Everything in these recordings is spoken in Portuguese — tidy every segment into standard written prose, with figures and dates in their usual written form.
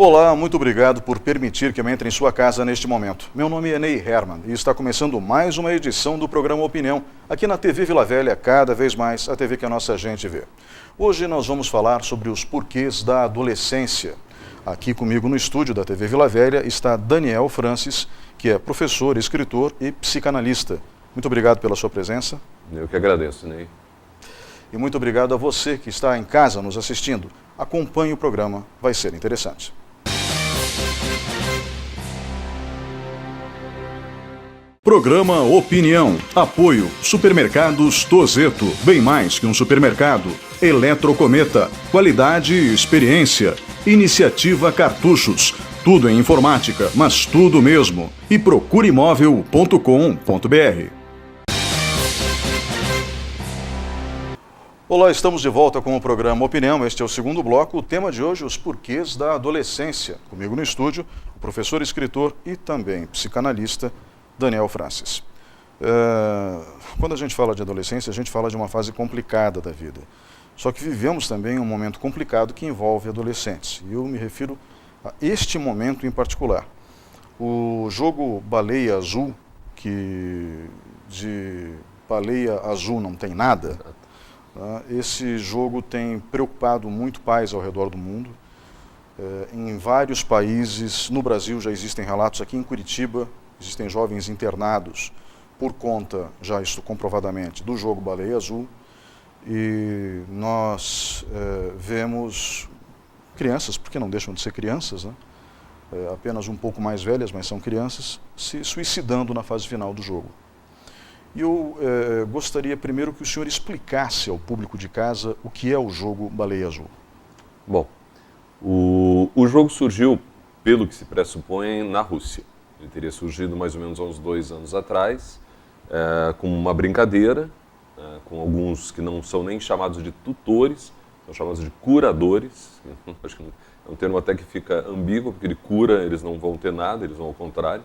Olá, muito obrigado por permitir que eu entre em sua casa neste momento. Meu nome é Ney Herman e está começando mais uma edição do programa Opinião, aqui na TV Vila Velha, cada vez mais a TV que a nossa gente vê. Hoje nós vamos falar sobre os porquês da adolescência. Aqui comigo no estúdio da TV Vila Velha está Daniel Francis, que é professor, escritor e psicanalista. Muito obrigado pela sua presença. Eu que agradeço, Ney. E muito obrigado a você que está em casa nos assistindo. Acompanhe o programa, vai ser interessante. Programa Opinião. Apoio Supermercados Tozeto. Bem mais que um supermercado. Eletrocometa. Qualidade e experiência. Iniciativa Cartuchos. Tudo em informática, mas tudo mesmo. E procureimóvel.com.br. Olá, estamos de volta com o programa Opinião. Este é o segundo bloco. O tema de hoje, os porquês da adolescência. Comigo no estúdio, o professor, escritor e também psicanalista, Daniel Francis. Quando a gente fala de adolescência, a gente fala de uma fase complicada da vida. Só que vivemos também um momento complicado que envolve adolescentes. E eu me refiro a este momento em particular. O jogo Baleia Azul, que de baleia azul não tem nada, esse jogo tem preocupado muito pais ao redor do mundo. Em vários países, no Brasil já existem relatos, aqui em Curitiba, existem jovens internados por conta, já isso comprovadamente, do jogo Baleia Azul. E nós vemos crianças, porque não deixam de ser crianças, né? Apenas um pouco mais velhas, mas são crianças, se suicidando na fase final do jogo. E eu gostaria primeiro que o senhor explicasse ao público de casa o que é o jogo Baleia Azul. Bom, o jogo surgiu, pelo que se pressupõe, na Rússia. Ele teria surgido mais ou menos há uns 2 anos atrás, como uma brincadeira, com alguns que não são nem chamados de tutores, são chamados de curadores. Acho que é um termo até que fica ambíguo, porque ele cura, eles não vão ter nada, eles vão ao contrário.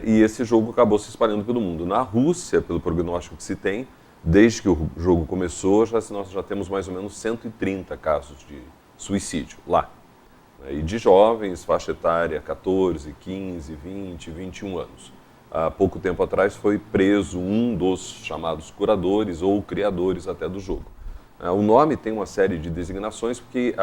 E esse jogo acabou se espalhando pelo mundo. Na Rússia, pelo prognóstico que se tem, desde que o jogo começou, nós já temos mais ou menos 130 casos de suicídio lá. E de jovens, faixa etária 14, 15, 20, 21 anos. Há pouco tempo atrás foi preso um dos chamados curadores ou criadores até do jogo. O nome tem uma série de designações porque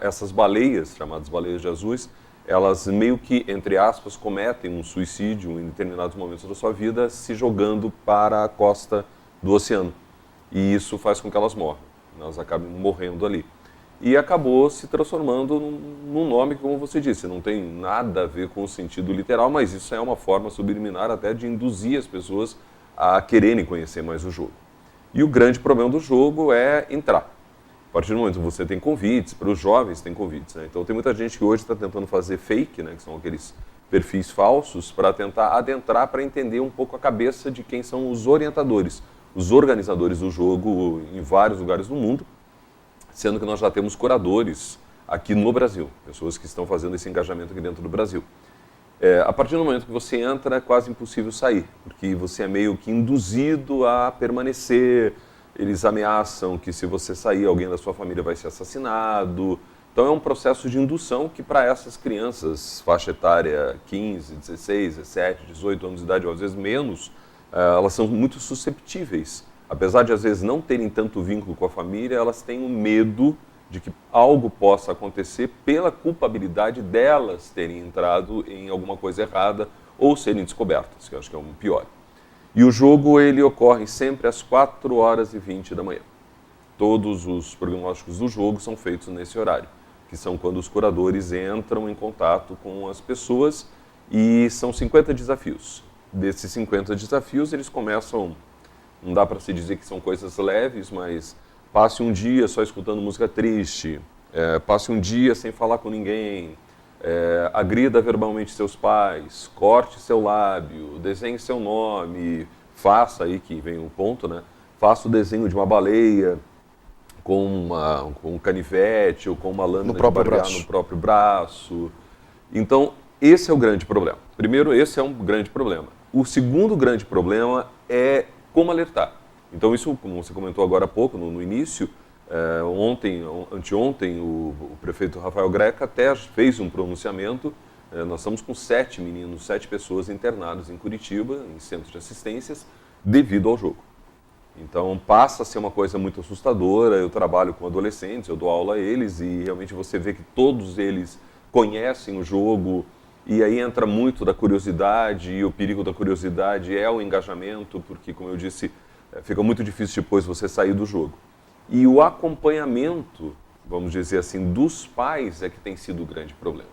essas baleias, chamadas baleias azuis, elas meio que, entre aspas, cometem um suicídio em determinados momentos da sua vida se jogando para a costa do oceano. E isso faz com que elas morram, elas acabem morrendo ali. E acabou se transformando num nome que, como você disse, não tem nada a ver com o sentido literal, mas isso é uma forma subliminar até de induzir as pessoas a quererem conhecer mais o jogo. E o grande problema do jogo é entrar. A partir do momento que você tem convites, para os jovens tem convites, né? Então tem muita gente que hoje está tentando fazer fake, né, que são aqueles perfis falsos, para tentar adentrar, para entender um pouco a cabeça de quem são os orientadores, os organizadores do jogo em vários lugares do mundo, sendo que nós já temos curadores aqui no Brasil, pessoas que estão fazendo esse engajamento aqui dentro do Brasil. A partir do momento que você entra, é quase impossível sair, porque você é meio que induzido a permanecer. Eles ameaçam que se você sair, alguém da sua família vai ser assassinado. Então é um processo de indução que para essas crianças, faixa etária 15, 16, 17, 18 anos de idade, ou às vezes menos, elas são muito susceptíveis. Apesar de às vezes não terem tanto vínculo com a família, elas têm um medo de que algo possa acontecer pela culpabilidade delas terem entrado em alguma coisa errada ou serem descobertas, que eu acho que é o pior. E o jogo ele ocorre sempre às 4h20 da manhã. Todos os prognósticos do jogo são feitos nesse horário, que são quando os curadores entram em contato com as pessoas, e são 50 desafios. Desses 50 desafios, eles começam, não dá para se dizer que são coisas leves, mas passe um dia só escutando música triste, passe um dia sem falar com ninguém, agrida verbalmente seus pais, corte seu lábio, desenhe seu nome, faça, aí que vem o ponto, né? Faça o desenho de uma baleia com um canivete ou com uma lâmina de barbear no próprio braço. Então, esse é o grande problema. Primeiro, esse é um grande problema. O segundo grande problema é como alertar. Então isso, como você comentou agora há pouco, no início, Anteontem, o prefeito Rafael Greca até fez um pronunciamento. Nós estamos com 7 pessoas internadas em Curitiba, em centros de assistências, devido ao jogo. Então passa a ser uma coisa muito assustadora. Eu trabalho com adolescentes, eu dou aula a eles e realmente você vê que todos eles conhecem o jogo e aí entra muito da curiosidade e o perigo da curiosidade é o engajamento, porque, como eu disse, fica muito difícil depois você sair do jogo. E o acompanhamento, vamos dizer assim, dos pais é que tem sido o grande problema.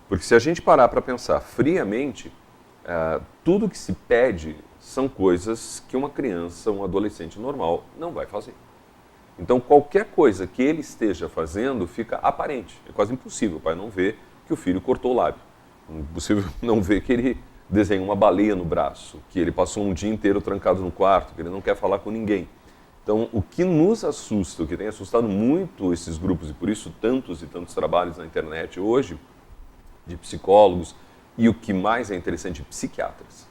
Porque se a gente parar para pensar friamente, tudo que se pede são coisas que uma criança, um adolescente normal não vai fazer. Então, qualquer coisa que ele esteja fazendo fica aparente. É quase impossível o pai não ver que o filho cortou o lábio. Impossível não ver que ele desenha uma baleia no braço, que ele passou um dia inteiro trancado no quarto, que ele não quer falar com ninguém. Então, o que nos assusta, o que tem assustado muito esses grupos, e por isso tantos e tantos trabalhos na internet hoje, de psicólogos, e o que mais é interessante, psiquiatras.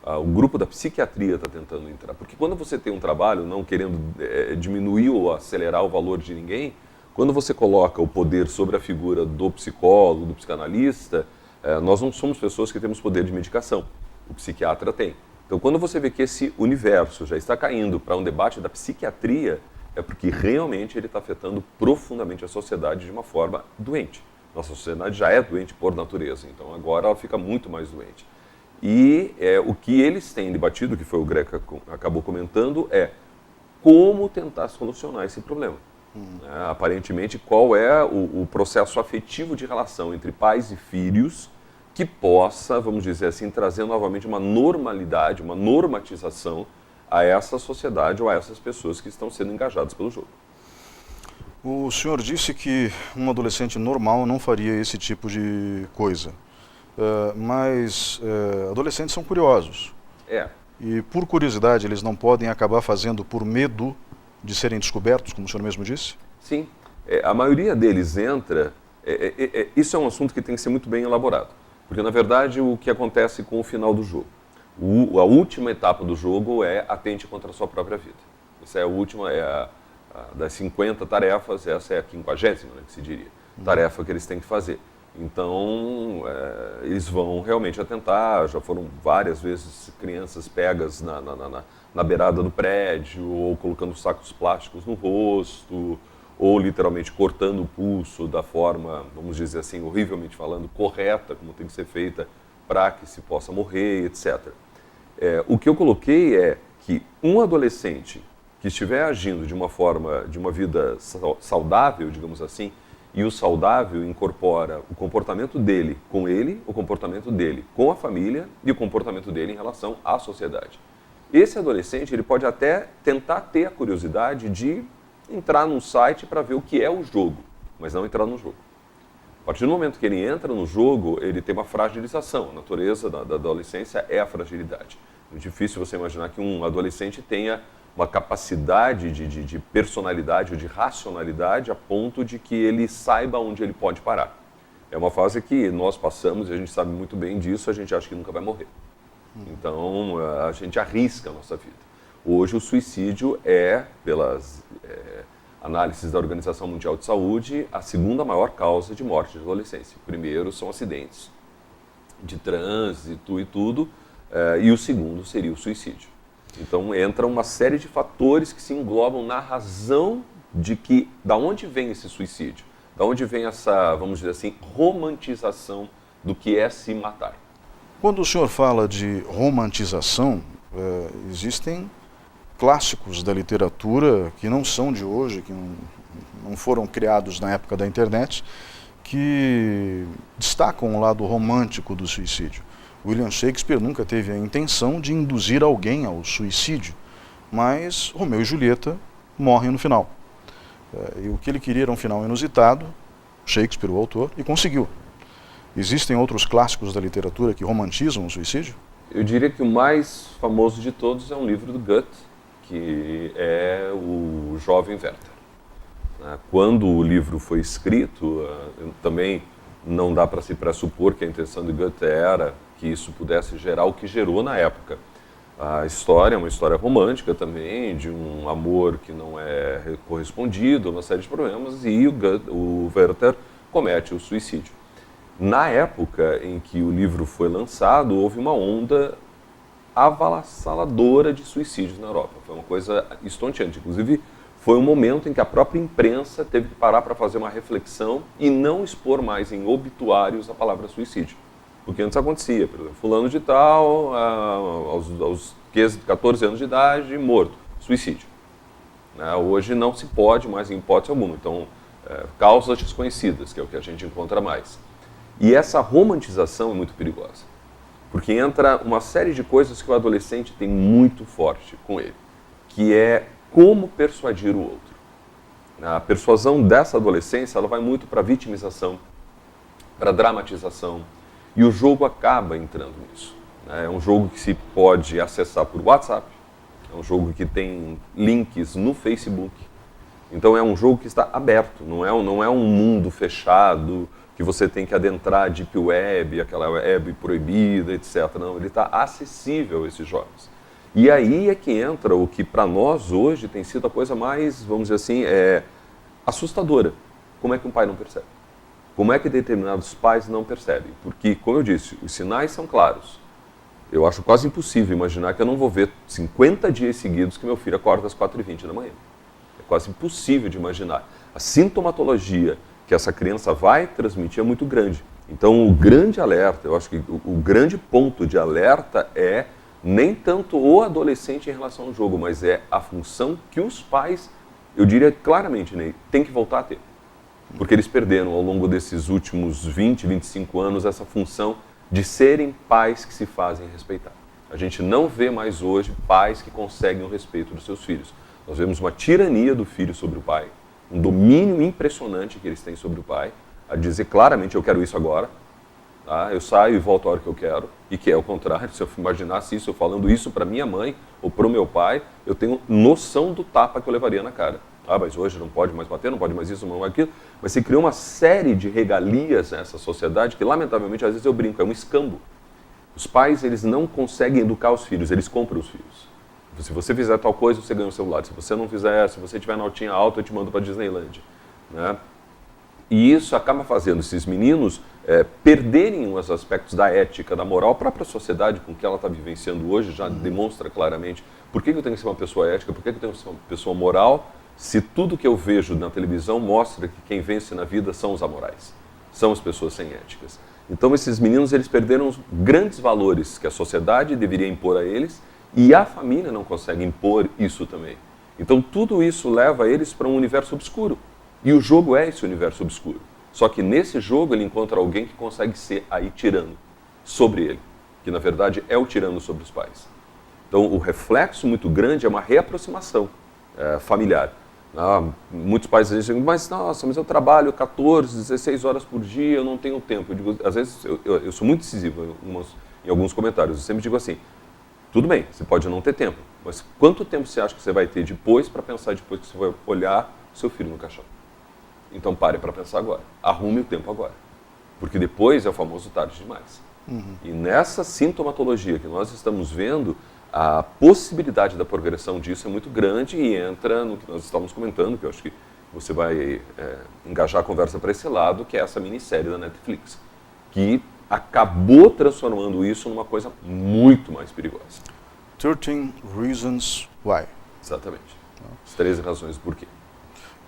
O grupo da psiquiatria está tentando entrar. Porque quando você tem um trabalho, não querendo diminuir ou acelerar o valor de ninguém, quando você coloca o poder sobre a figura do psicólogo, do psicanalista, nós não somos pessoas que temos poder de medicação. O psiquiatra tem. Então, quando você vê que esse universo já está caindo para um debate da psiquiatria, é porque realmente ele está afetando profundamente a sociedade de uma forma doente. Nossa sociedade já é doente por natureza, então agora ela fica muito mais doente. E o que eles têm debatido, que foi o Greca acabou comentando, é como tentar solucionar esse problema. Aparentemente, qual é o processo afetivo de relação entre pais e filhos que possa, vamos dizer assim, trazer novamente uma normalidade, uma normatização a essa sociedade ou a essas pessoas que estão sendo engajadas pelo jogo. O senhor disse que um adolescente normal não faria esse tipo de coisa, mas adolescentes são curiosos. E por curiosidade eles não podem acabar fazendo por medo de serem descobertos, como o senhor mesmo disse? Sim, a maioria deles entra, isso é um assunto que tem que ser muito bem elaborado, porque na verdade o que acontece com o final do jogo, a última etapa do jogo é atente contra a sua própria vida. Essa é a última, das 50 tarefas, essa é a 50ª, né, que se diria, tarefa que eles têm que fazer. Então, eles vão realmente atentar, já foram várias vezes crianças pegas na beirada do prédio, ou colocando sacos plásticos no rosto, ou literalmente cortando o pulso da forma, vamos dizer assim, horrivelmente falando, correta, como tem que ser feita para que se possa morrer, etc. O que eu coloquei é que um adolescente que estiver agindo de uma forma, de uma vida saudável, digamos assim, e o saudável incorpora o comportamento dele com ele, o comportamento dele com a família e o comportamento dele em relação à sociedade. Esse adolescente ele pode até tentar ter a curiosidade de entrar num site para ver o que é o jogo, mas não entrar no jogo. A partir do momento que ele entra no jogo, ele tem uma fragilização. A natureza da adolescência é a fragilidade. É difícil você imaginar que um adolescente tenha uma capacidade de personalidade ou de racionalidade a ponto de que ele saiba onde ele pode parar. É uma fase que nós passamos e a gente sabe muito bem disso, a gente acha que nunca vai morrer. Então, a gente arrisca a nossa vida. Hoje, o suicídio pelas análises da Organização Mundial de Saúde, a segunda maior causa de morte de adolescência. O primeiro são acidentes de trânsito e tudo, e o segundo seria o suicídio. Então entra uma série de fatores que se englobam na razão de que, da onde vem esse suicídio, da onde vem essa, vamos dizer assim, romantização do que é se matar. Quando o senhor fala de romantização, existem clássicos da literatura que não são de hoje, que não foram criados na época da internet, que destacam o lado romântico do suicídio. William Shakespeare nunca teve a intenção de induzir alguém ao suicídio, mas Romeu e Julieta morrem no final. E o que ele queria era um final inusitado, Shakespeare, o autor, e conseguiu. Existem outros clássicos da literatura que romantizam o suicídio? Eu diria que o mais famoso de todos é um livro do Goethe, que é o Jovem Werther. Quando o livro foi escrito, também não dá para se pressupor que a intenção de Goethe era que isso pudesse gerar o que gerou na época. A história é uma história romântica também, de um amor que não é correspondido, uma série de problemas, e o Werther comete o suicídio. Na época em que o livro foi lançado, houve uma onda avassaladora de suicídios na Europa. Foi uma coisa estonteante. Inclusive, foi um momento em que a própria imprensa teve que parar para fazer uma reflexão e não expor mais em obituários a palavra suicídio. Porque antes acontecia, por exemplo, fulano de tal, aos 14 anos de idade, morto, suicídio. Hoje não se pode mais em hipótese alguma. Então, causas desconhecidas, que é o que a gente encontra mais. E essa romantização é muito perigosa, porque entra uma série de coisas que o adolescente tem muito forte com ele, que é como persuadir o outro. A persuasão dessa adolescência, ela vai muito para a vitimização, para a dramatização, e o jogo acaba entrando nisso. É um jogo que se pode acessar por WhatsApp, é um jogo que tem links no Facebook, então é um jogo que está aberto, não é um mundo fechado, que você tem que adentrar a Deep Web, aquela web proibida, etc. Não, ele está acessível a esses jogos. E aí é que entra o que para nós hoje tem sido a coisa mais, vamos dizer assim, assustadora. Como é que um pai não percebe? Como é que determinados pais não percebem? Porque, como eu disse, os sinais são claros. Eu acho quase impossível imaginar que eu não vou ver 50 dias seguidos que meu filho acorda às 4h20 da manhã. É quase impossível de imaginar. A sintomatologia que essa criança vai transmitir é muito grande. Então, o grande alerta, eu acho que o grande ponto de alerta é nem tanto o adolescente em relação ao jogo, mas é a função que os pais, eu diria claramente, Ney, tem que voltar a ter. Porque eles perderam ao longo desses últimos 20, 25 anos essa função de serem pais que se fazem respeitar. A gente não vê mais hoje pais que conseguem o respeito dos seus filhos. Nós vemos uma tirania do filho sobre o pai, um domínio impressionante que eles têm sobre o pai, a dizer claramente, eu quero isso agora, tá? Eu saio e volto a hora que eu quero, e que é o contrário. Se eu imaginasse isso, eu falando isso para minha mãe ou para o meu pai, eu tenho noção do tapa que eu levaria na cara. Mas hoje não pode mais bater, não pode mais isso, não mais aquilo. Mas se criou uma série de regalias nessa sociedade que, lamentavelmente, às vezes eu brinco, é um escambo. Os pais, eles não conseguem educar os filhos, eles compram os filhos. Se você fizer tal coisa, você ganha o celular. Se você não fizer, se você tiver notinha alta, eu te mando para a Disneyland. Né? E isso acaba fazendo esses meninos perderem os aspectos da ética, da moral. A própria sociedade com que ela está vivenciando hoje já demonstra claramente por que eu tenho que ser uma pessoa ética, por que eu tenho que ser uma pessoa moral, se tudo que eu vejo na televisão mostra que quem vence na vida são os amorais, são as pessoas sem éticas. Então esses meninos, eles perderam os grandes valores que a sociedade deveria impor a eles, e a família não consegue impor isso também. Então tudo isso leva eles para um universo obscuro. E o jogo é esse universo obscuro. Só que nesse jogo ele encontra alguém que consegue ser aí tirano sobre ele, que na verdade é o tirano sobre os pais. Então o reflexo muito grande é uma reaproximação familiar. Muitos pais dizem, mas nossa, mas eu trabalho 14, 16 horas por dia, eu não tenho tempo. Eu digo, às vezes eu sou muito decisivo em alguns comentários, eu sempre digo assim, tudo bem, você pode não ter tempo, mas quanto tempo você acha que você vai ter depois para pensar depois que você vai olhar seu filho no caixão? Então pare para pensar agora, arrume o tempo agora, porque depois é o famoso tarde demais. E nessa sintomatologia que nós estamos vendo, a possibilidade da progressão disso é muito grande e entra no que nós estávamos comentando, que eu acho que você vai engajar a conversa para esse lado, que é essa minissérie da Netflix, que acabou transformando isso numa coisa muito mais perigosa. 13 Reasons Why. Exatamente. As 13 razões do porquê.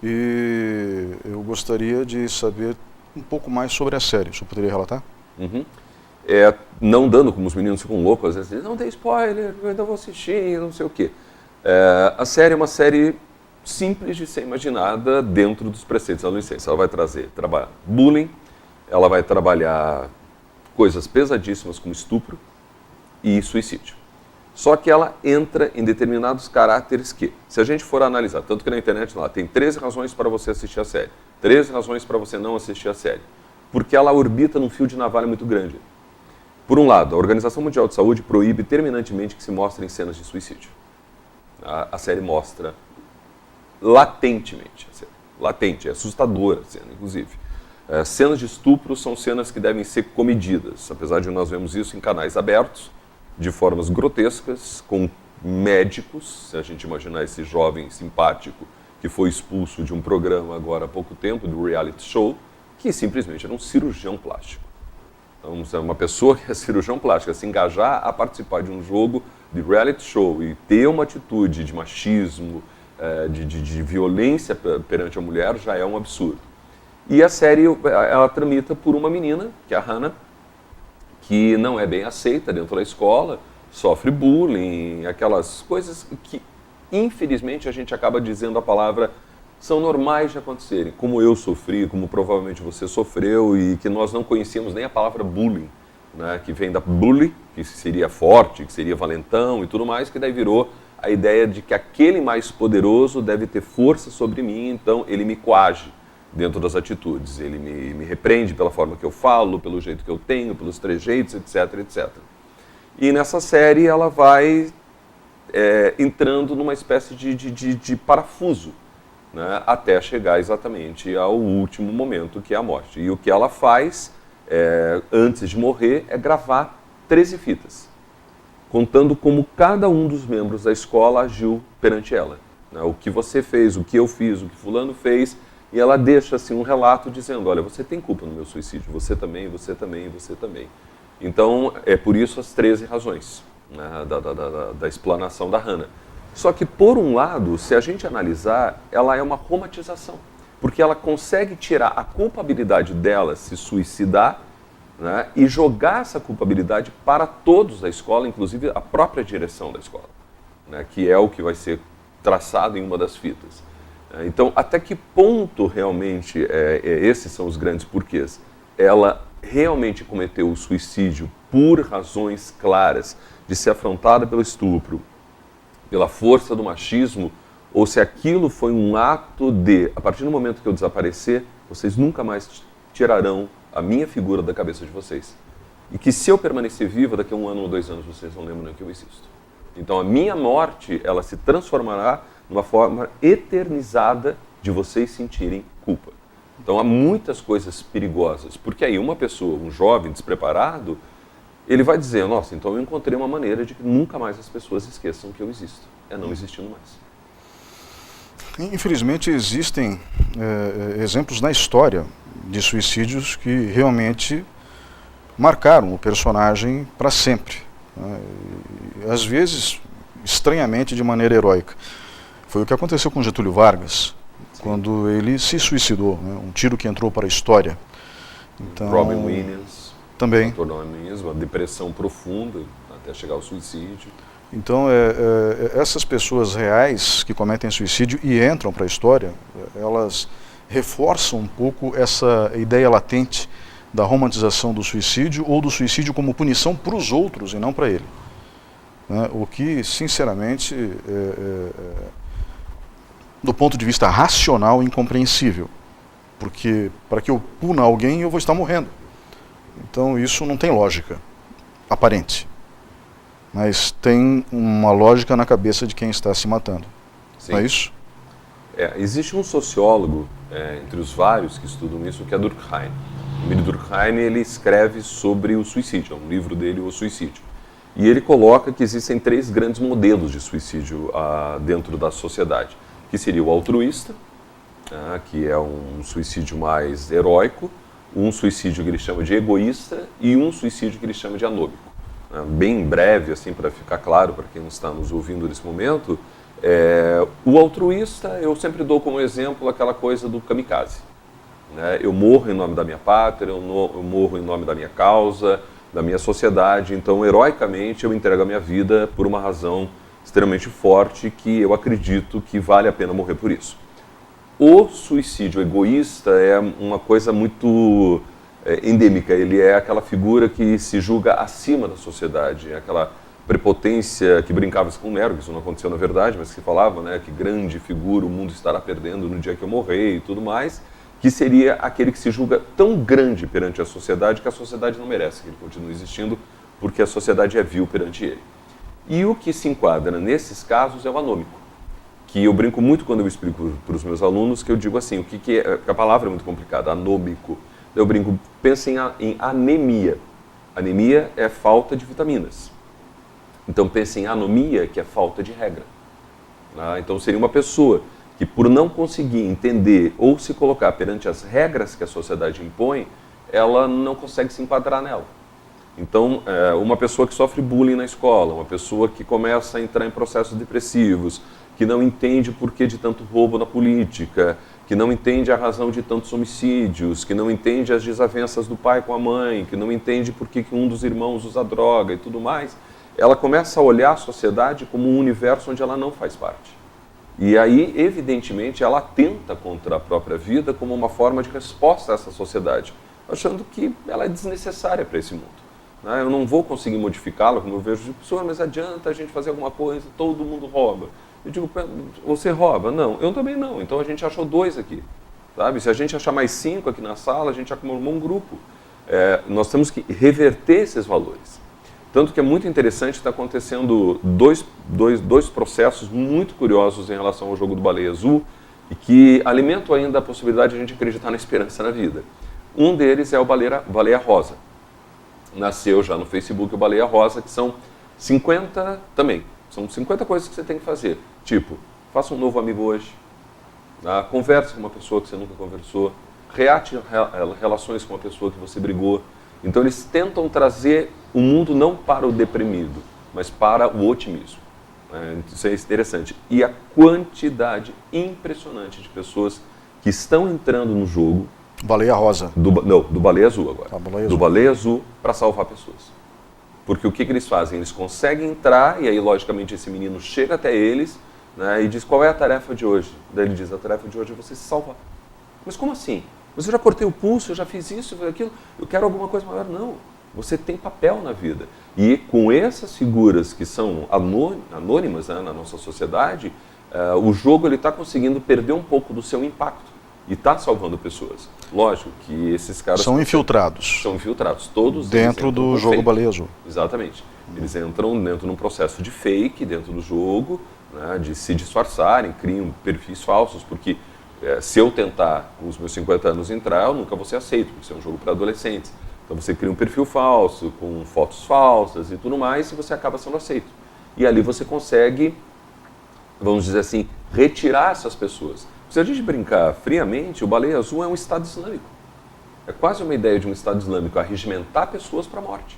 E eu gostaria de saber um pouco mais sobre a série. O senhor poderia relatar? Não dando, como os meninos ficam loucos, às vezes dizem, não tem spoiler, eu ainda vou assistir, não sei o quê. A série é uma série simples de ser imaginada dentro dos preceitos da adolescência. Ela vai trabalhar bullying, ela vai trabalhar coisas pesadíssimas como estupro e suicídio. Só que ela entra em determinados caráteres que, se a gente for analisar, tanto que na internet lá tem 13 razões para você assistir a série, 13 razões para você não assistir a série, porque ela orbita num fio de navalha muito grande. Por um lado, a Organização Mundial de Saúde proíbe terminantemente que se mostrem cenas de suicídio. A série mostra latentemente, latente, é assustadora a cena, inclusive. Cenas de estupro são cenas que devem ser comedidas, apesar de nós vemos isso em canais abertos, de formas grotescas, com médicos, se a gente imaginar esse jovem simpático que foi expulso de um programa agora há pouco tempo, do reality show, que simplesmente era um cirurgião plástico. Então, uma pessoa que é cirurgião plástico, se engajar a participar de um jogo de reality show e ter uma atitude de machismo, de violência perante a mulher, já é um absurdo. E a série, ela tramita por uma menina, que é a Hannah, que não é bem aceita dentro da escola, sofre bullying, aquelas coisas que, infelizmente, a gente acaba dizendo a palavra, são normais de acontecerem, como eu sofri, como provavelmente você sofreu, e que nós não conhecíamos nem a palavra bullying, né, que vem da bully, que seria forte, que seria valentão e tudo mais, que daí virou a ideia de que aquele mais poderoso deve ter força sobre mim, então ele me coage dentro das atitudes, ele me repreende pela forma que eu falo, pelo jeito que eu tenho, pelos trejeitos, etc, etc. E nessa série ela vai entrando numa espécie de parafuso, né, até chegar exatamente ao último momento, que é a morte. E o que ela faz, antes de morrer, é gravar 13 fitas, contando como cada um dos membros da escola agiu perante ela. Né, o que você fez, o que eu fiz, o que fulano fez, e ela deixa assim, um relato dizendo, olha, você tem culpa no meu suicídio, você também, você também, você também. Então, é por isso as 13 razões, né, da explanação da Hannah. Só que, por um lado, se a gente analisar, ela é uma romantização, porque ela consegue tirar a culpabilidade dela se suicidar, né, e jogar essa culpabilidade para todos da escola, inclusive a própria direção da escola, né, que é o que vai ser traçado em uma das fitas. Então, até que ponto realmente, esses são os grandes porquês, ela realmente cometeu o suicídio por razões claras de ser afrontada pelo estupro, pela força do machismo, ou se aquilo foi um ato de, a partir do momento que eu desaparecer, vocês nunca mais tirarão a minha figura da cabeça de vocês. E que se eu permanecer viva, daqui a 1 ano ou 2 anos, vocês não lembram que eu existo. Então a minha morte, ela se transformará numa forma eternizada de vocês sentirem culpa. Então há muitas coisas perigosas, porque aí uma pessoa, um jovem despreparado, ele vai dizer, nossa, então eu encontrei uma maneira de que nunca mais as pessoas esqueçam que eu existo. Não existindo mais. Infelizmente existem exemplos na história de suicídios que realmente marcaram o personagem para sempre. Né? E, às vezes, estranhamente, de maneira heróica. Foi o que aconteceu com Getúlio Vargas, sim, quando ele se suicidou, né? Um tiro que entrou para a história. Então, Robin Williams também tornou uma depressão profunda até chegar ao suicídio. Então, essas pessoas reais que cometem suicídio e entram para a história, elas reforçam um pouco essa ideia latente da romantização do suicídio ou do suicídio como punição para os outros e não para ele. Né? O que, sinceramente, do ponto de vista racional, incompreensível. Porque para que eu puna alguém, eu vou estar morrendo. Então isso não tem lógica aparente. Mas tem uma lógica na cabeça de quem está se matando. Sim. Não é isso? Existe um sociólogo, entre os vários que estudam isso, que é Durkheim. Emile Durkheim, ele escreve sobre o suicídio, é um livro dele, O Suicídio. E ele coloca que existem 3 grandes modelos de suicídio dentro da sociedade, que seria o altruísta, que é um suicídio mais heróico, um suicídio que ele chama de egoísta e um suicídio que ele chama de anômico. Bem breve, assim, para ficar claro para quem está nos ouvindo nesse momento, o altruísta eu sempre dou como exemplo aquela coisa do kamikaze. Né? Eu morro em nome da minha pátria, eu morro em nome da minha causa, da minha sociedade, então heroicamente eu entrego a minha vida por uma razão extremamente forte que eu acredito que vale a pena morrer por isso. O suicídio egoísta é uma coisa muito endêmica, ele é aquela figura que se julga acima da sociedade, é aquela prepotência que brincava-se com Nero, que isso não aconteceu na verdade, mas que falava, né, que grande figura o mundo estará perdendo no dia que eu morrer e tudo mais, que seria aquele que se julga tão grande perante a sociedade que a sociedade não merece que ele continue existindo, porque a sociedade é vil perante ele. E o que se enquadra nesses casos é o anômico, que eu brinco muito quando eu explico para os meus alunos, que eu digo assim, o que é, a palavra é muito complicada, anômico. Eu brinco, pensem em anemia. Anemia é falta de vitaminas. Então pense em anomia, que é falta de regra. Então seria uma pessoa que, por não conseguir entender ou se colocar perante as regras que a sociedade impõe, ela não consegue se enquadrar nela. Então, uma pessoa que sofre bullying na escola, uma pessoa que começa a entrar em processos depressivos, que não entende o porquê de tanto roubo na política, que não entende a razão de tantos homicídios, que não entende as desavenças do pai com a mãe, que não entende por que um dos irmãos usa droga e tudo mais, ela começa a olhar a sociedade como um universo onde ela não faz parte. E aí, evidentemente, ela atenta contra a própria vida como uma forma de resposta a essa sociedade, achando que ela é desnecessária para esse mundo. Eu não vou conseguir modificá-la, como eu vejo de pessoa, mas adianta a gente fazer alguma coisa, todo mundo rouba. Eu digo, você rouba? Não, eu também não, então a gente achou 2 aqui. Sabe? Se a gente achar mais 5 aqui na sala, a gente já formou um grupo. Nós temos que reverter esses valores. Tanto que é muito interessante, está acontecendo dois processos muito curiosos em relação ao jogo do Baleia Azul e que alimentam ainda a possibilidade de a gente acreditar na esperança na vida. Um deles é o Baleia Rosa. Nasceu já no Facebook o Baleia Rosa, que são 50 também. São 50 coisas que você tem que fazer. Tipo, faça um novo amigo hoje, converse com uma pessoa que você nunca conversou, reate relações com uma pessoa que você brigou. Então eles tentam trazer o mundo não para o deprimido, mas para o otimismo. Isso é interessante. E a quantidade impressionante de pessoas que estão entrando no jogo... Baleia Rosa. Do Baleia Azul agora. Baleia Azul. Do Baleia Azul para salvar pessoas. Porque o que eles fazem? Eles conseguem entrar, e aí logicamente esse menino chega até eles, e diz, qual é a tarefa de hoje? Daí ele diz, a tarefa de hoje é você se salvar. Mas como assim? Mas eu já cortei o pulso, eu já fiz isso, eu fiz aquilo, eu quero alguma coisa maior. Não, você tem papel na vida. E com essas figuras que são anônimas na nossa sociedade, o jogo está conseguindo perder um pouco do seu impacto e está salvando pessoas. Lógico que esses caras... São infiltrados. São infiltrados, todos dentro do jogo Baleia Azul. Exatamente. Eles entram dentro de um processo de fake dentro do jogo, de se disfarçarem, criam perfis falsos, porque... se eu tentar, com os meus 50 anos, entrar, eu nunca vou ser aceito, porque isso é um jogo para adolescentes. Então você cria um perfil falso, com fotos falsas e tudo mais, e você acaba sendo aceito. E ali você consegue, vamos dizer assim, retirar essas pessoas. Se a gente brincar friamente, o Baleia Azul é um Estado Islâmico. É quase uma ideia de um Estado Islâmico, arregimentar pessoas para a morte.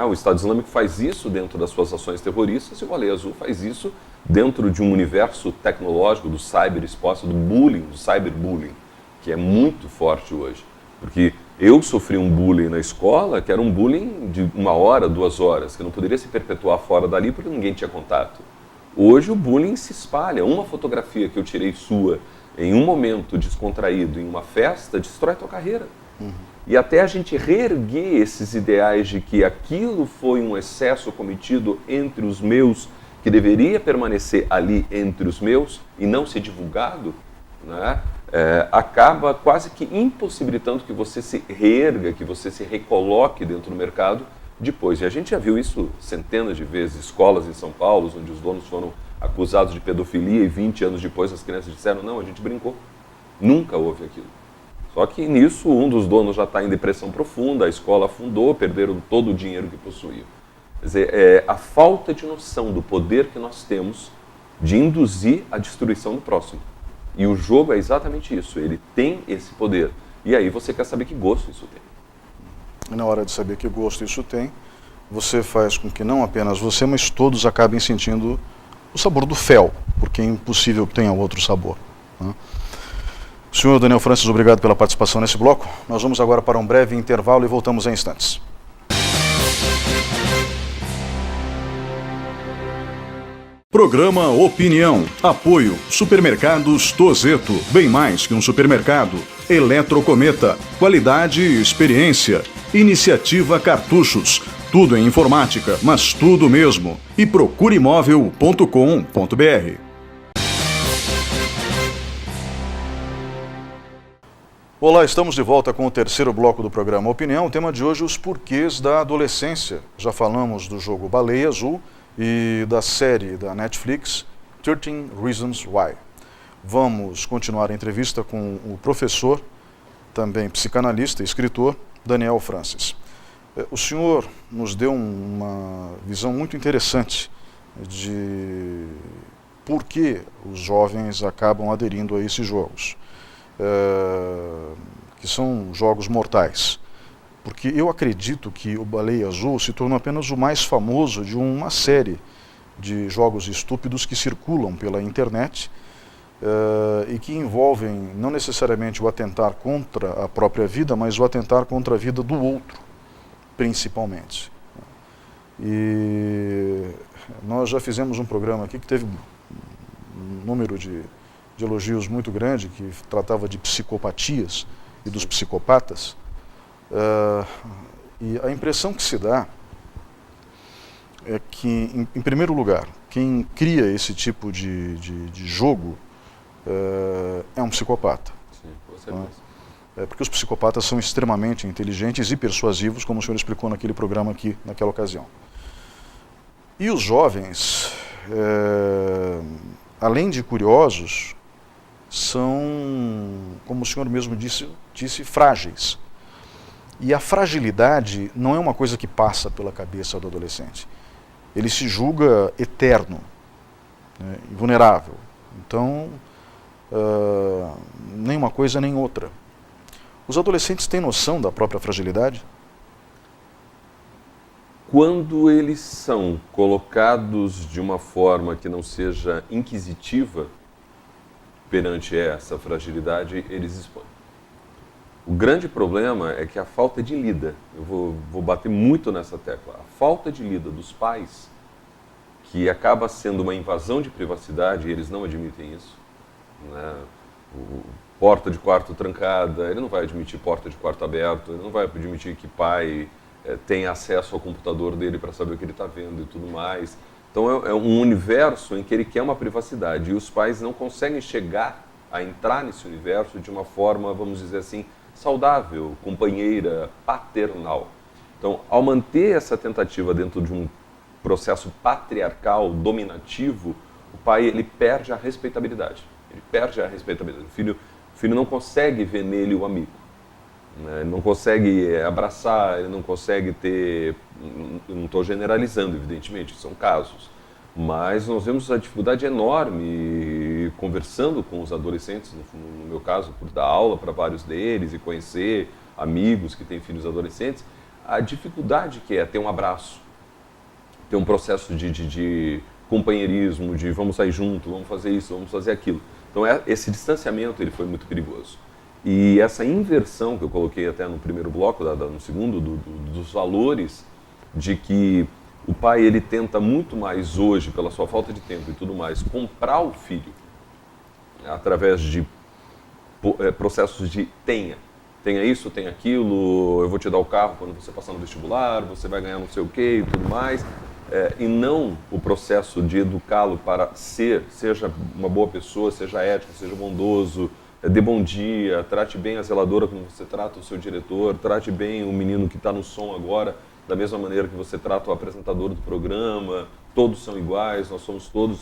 O Estado Islâmico faz isso dentro das suas ações terroristas e o Baleia Azul faz isso dentro de um universo tecnológico do cyberespaço, do bullying, do cyberbullying, que é muito forte hoje. Porque eu sofri um bullying na escola, que era um bullying de 1 hora, 2 horas, que não poderia se perpetuar fora dali porque ninguém tinha contato. Hoje o bullying se espalha. Uma fotografia que eu tirei sua em um momento descontraído, em uma festa, destrói a tua carreira. E até a gente reerguer esses ideais de que aquilo foi um excesso cometido entre os meus, que deveria permanecer ali entre os meus e não ser divulgado, acaba quase que impossibilitando que você se reerga, que você se recoloque dentro do mercado depois. E a gente já viu isso centenas de vezes, escolas em São Paulo, onde os donos foram acusados de pedofilia e 20 anos depois as crianças disseram, não, a gente brincou. Nunca houve aquilo. Só que nisso um dos donos já está em depressão profunda, a escola afundou, perderam todo o dinheiro que possuíam. Quer dizer, a falta de noção do poder que nós temos de induzir a destruição do próximo. E o jogo é exatamente isso, ele tem esse poder. E aí você quer saber que gosto isso tem. E na hora de saber que gosto isso tem, você faz com que não apenas você, mas todos acabem sentindo o sabor do fel, porque é impossível que tenha outro sabor. Senhor Daniel Francis, obrigado pela participação nesse bloco. Nós vamos agora para um breve intervalo e voltamos em instantes. Programa Opinião. Apoio. Supermercados Tozeto. Bem mais que um supermercado. Eletrocometa. Qualidade e experiência. Iniciativa Cartuchos. Tudo em informática, mas tudo mesmo. E procureimóvel.com.br. Olá, estamos de volta com o terceiro bloco do programa Opinião. O tema de hoje, os porquês da adolescência. Já falamos do jogo Baleia Azul e da série da Netflix, 13 Reasons Why. Vamos continuar a entrevista com o professor, também psicanalista e escritor, Daniel Francis. O senhor nos deu uma visão muito interessante de por que os jovens acabam aderindo a esses jogos, que são jogos mortais. Porque eu acredito que o Baleia Azul se tornou apenas o mais famoso de uma série de jogos estúpidos que circulam pela internet e que envolvem não necessariamente o atentar contra a própria vida, mas o atentar contra a vida do outro, principalmente. E nós já fizemos um programa aqui que teve um número de elogios muito grande, que tratava de psicopatias e dos psicopatas. E a impressão que se dá é que, em primeiro lugar, quem cria esse tipo de jogo é um psicopata. Sim, com certeza. Porque os psicopatas são extremamente inteligentes e persuasivos, como o senhor explicou naquele programa aqui, naquela ocasião. E os jovens, além de curiosos, são, como o senhor mesmo disse, frágeis. E a fragilidade não é uma coisa que passa pela cabeça do adolescente. Ele se julga eterno, né, invulnerável. Então, nem uma coisa nem outra. Os adolescentes têm noção da própria fragilidade? Quando eles são colocados de uma forma que não seja inquisitiva perante essa fragilidade, eles expõem. O grande problema é que a falta de lida, eu vou bater muito nessa tecla, a falta de lida dos pais, que acaba sendo uma invasão de privacidade, e eles não admitem isso, né? Porta de quarto trancada, ele não vai admitir porta de quarto aberto, ele não vai admitir que pai tenha acesso ao computador dele para saber o que ele está vendo e tudo mais. Então é um universo em que ele quer uma privacidade, e os pais não conseguem chegar a entrar nesse universo de uma forma, vamos dizer assim, saudável, companheira, paternal. Então, ao manter essa tentativa dentro de um processo patriarcal, dominativo, o pai ele perde a respeitabilidade. Ele perde a respeitabilidade. O filho não consegue ver nele o amigo, né? Ele não consegue abraçar, ele não consegue ter... Eu não estou generalizando, evidentemente, são casos. Mas nós vemos a dificuldade enorme conversando com os adolescentes, no meu caso, por dar aula para vários deles e conhecer amigos que têm filhos adolescentes, a dificuldade que é ter um abraço, ter um processo de companheirismo, de vamos sair junto, vamos fazer isso, vamos fazer aquilo. Então esse distanciamento ele foi muito perigoso. E essa inversão que eu coloquei até no primeiro bloco, no segundo, dos valores, de que o pai ele tenta muito mais hoje, pela sua falta de tempo e tudo mais, comprar o filho através de processos de tenha isso, tenha aquilo, eu vou te dar o carro quando você passar no vestibular, você vai ganhar não sei o quê e tudo mais, e não o processo de educá-lo para seja uma boa pessoa, seja ético, seja bondoso, dê bom dia, trate bem a zeladora como você trata o seu diretor, trate bem o menino que está no som agora, da mesma maneira que você trata o apresentador do programa, todos são iguais, nós somos todos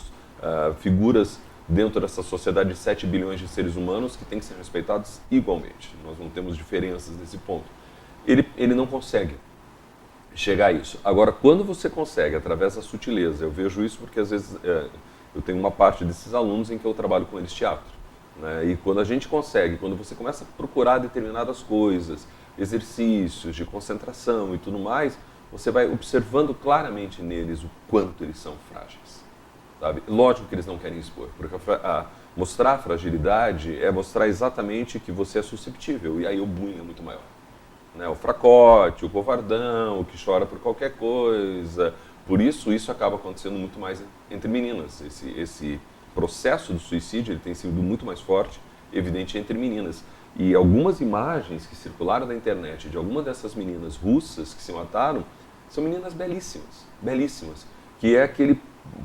figuras dentro dessa sociedade de 7 bilhões de seres humanos que têm que ser respeitados igualmente. Nós não temos diferenças nesse ponto. Ele não consegue chegar a isso. Agora, quando você consegue, através da sutileza, eu vejo isso porque às vezes eu tenho uma parte desses alunos em que eu trabalho com eles teatro, né? E quando a gente consegue, quando você começa a procurar determinadas coisas, exercícios de concentração e tudo mais, você vai observando claramente neles o quanto eles são frágeis, sabe? Lógico que eles não querem expor, porque mostrar a fragilidade é mostrar exatamente que você é susceptível, e aí o bullying é muito maior, né? O fracote, o covardão, o que chora por qualquer coisa. Por isso acaba acontecendo muito mais entre meninas. Esse processo do suicídio ele tem sido muito mais forte, evidente, entre meninas. E algumas imagens que circularam na internet de algumas dessas meninas russas que se mataram são meninas belíssimas, belíssimas, que é aquele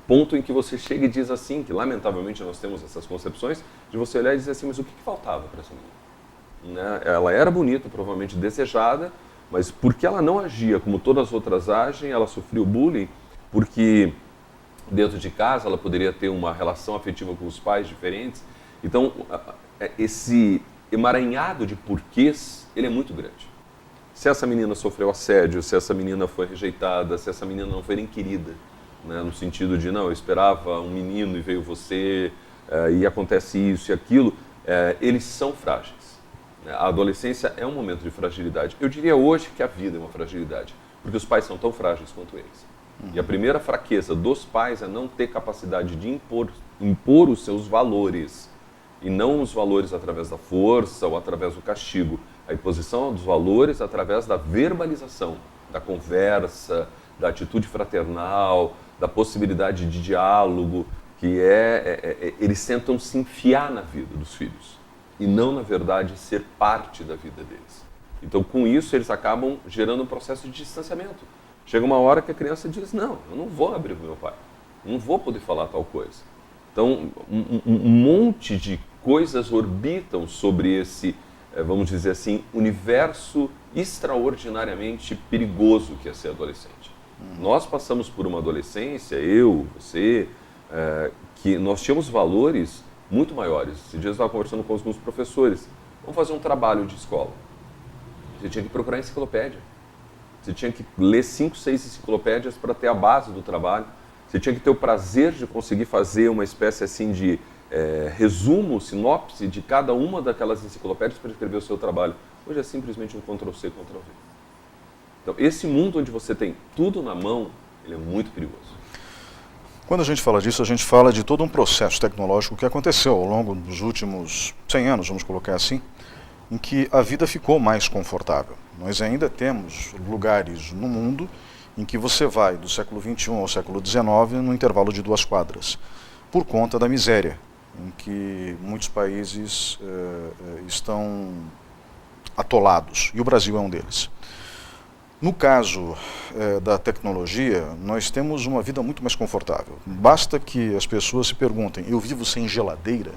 ponto em que você chega e diz assim, que lamentavelmente nós temos essas concepções, de você olhar e dizer assim, mas o que faltava para essa menina? Né? Ela era bonita, provavelmente desejada, mas porque ela não agia como todas as outras agem, ela sofreu bullying, porque dentro de casa ela poderia ter uma relação afetiva com os pais diferentes. Então, esse emaranhado de porquês, ele é muito grande. se essa menina sofreu assédio, se essa menina foi rejeitada, se essa menina não foi nem querida, né? No sentido de, não, eu esperava um menino e veio você, e acontece isso e aquilo, eles são frágeis. A adolescência é um momento de fragilidade. Eu diria hoje que a vida é uma fragilidade, porque os pais são tão frágeis quanto eles. E a primeira fraqueza dos pais é não ter capacidade de impor os seus valores, e não os valores através da força ou através do castigo. A imposição dos valores através da verbalização, da conversa, da atitude fraternal, da possibilidade de diálogo, que eles tentam se enfiar na vida dos filhos e não, na verdade, ser parte da vida deles. Então, com isso, eles acabam gerando um processo de distanciamento. Chega uma hora que a criança diz, não, eu não vou abrir para o meu pai, não vou poder falar tal coisa. Então, um monte de coisas orbitam sobre esse, vamos dizer assim, universo extraordinariamente perigoso que é ser adolescente. Nós passamos por uma adolescência, eu, você, que nós tínhamos valores muito maiores. Esses dias eu estava conversando com alguns professores, vamos fazer um trabalho de escola. Você tinha que procurar enciclopédia. Você tinha que ler 5, 6 enciclopédias para ter a base do trabalho. Você tinha que ter o prazer de conseguir fazer uma espécie assim de resumo, sinopse de cada uma daquelas enciclopédias para escrever o seu trabalho. Hoje é simplesmente um Ctrl+C, Ctrl+V. Então, esse mundo onde você tem tudo na mão, ele é muito perigoso. Quando a gente fala disso, a gente fala de todo um processo tecnológico que aconteceu ao longo dos últimos 100 anos, vamos colocar assim, em que a vida ficou mais confortável. Nós ainda temos lugares no mundo em que você vai do século XXI ao século XIX no intervalo de 2 quadras, por conta da miséria, em que muitos países estão atolados, e o Brasil é um deles. No caso da tecnologia, nós temos uma vida muito mais confortável. Basta que as pessoas se perguntem, eu vivo sem geladeira?